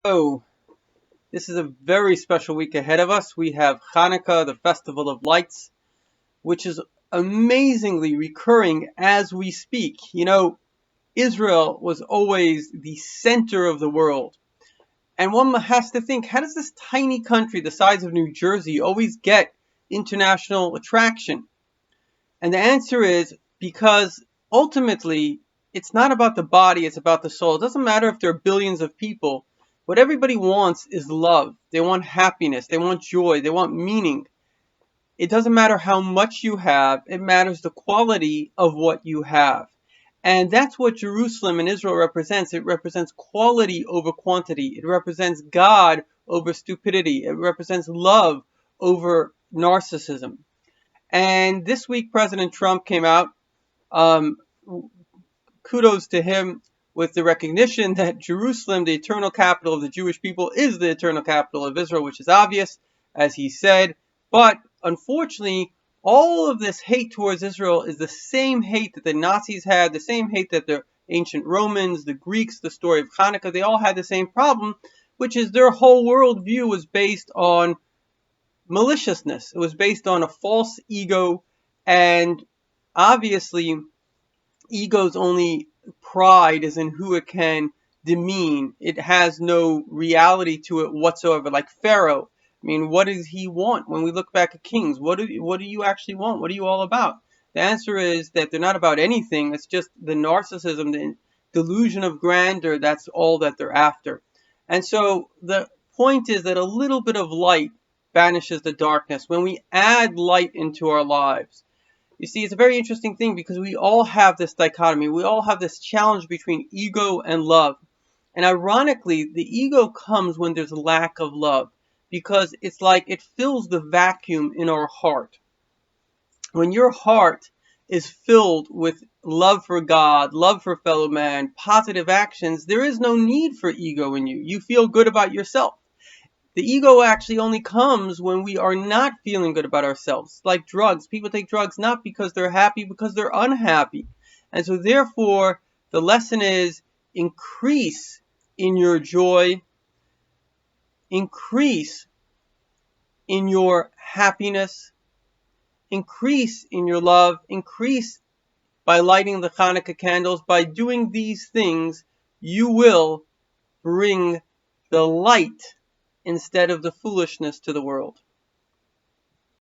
So, this is a very special week ahead of us. We have Chanukah, the Festival of Lights, which is amazingly recurring as we speak. Israel was always the center of the world. And one has to think, how does this tiny country the size of New Jersey always get international attraction? And the answer is because ultimately it's not about the body, it's about the soul. It doesn't matter if there are billions of people. What everybody wants is love. They want happiness. They want joy. They want meaning. It doesn't matter how much you have. It matters the quality of what you have. And that's what Jerusalem and Israel represents. It represents quality over quantity. It represents God over stupidity. It represents love over narcissism. And this week, President Trump came out. Um, Kudos to him with the recognition that Jerusalem, the eternal capital of the Jewish people, is the eternal capital of Israel, which is obvious, as he said. But unfortunately, all of this hate towards Israel is the same hate that the Nazis had, the same hate that the ancient Romans, the Greeks, the story of Chanukah, they all had the same problem, which is their whole worldview was based on maliciousness. It was based on a false ego, and obviously ego's only pride is in who it can demean. It has no reality to it whatsoever. Like Pharaoh, I mean, what does he want? When we look back at kings, what do you actually want? What are you all about? The answer is that they're not about anything. It's just the narcissism, the delusion of grandeur. That's all that they're after. And so the point is that a little bit of light banishes the darkness. When we add light into our lives, you see, it's a very interesting thing because we all have this dichotomy. We all have this challenge between ego and love. And ironically, the ego comes when there's a lack of love because it's like it fills the vacuum in our heart. When your heart is filled with love for God, love for fellow man, positive actions, there is no need for ego in you. You feel good about yourself. The ego actually only comes when we are not feeling good about ourselves. Like drugs. People take drugs not because they're happy, because they're unhappy. And so therefore, the lesson is increase in your joy, increase in your happiness, increase in your love, increase by lighting the Chanukah candles. By doing these things, you will bring the light instead of the foolishness to the world.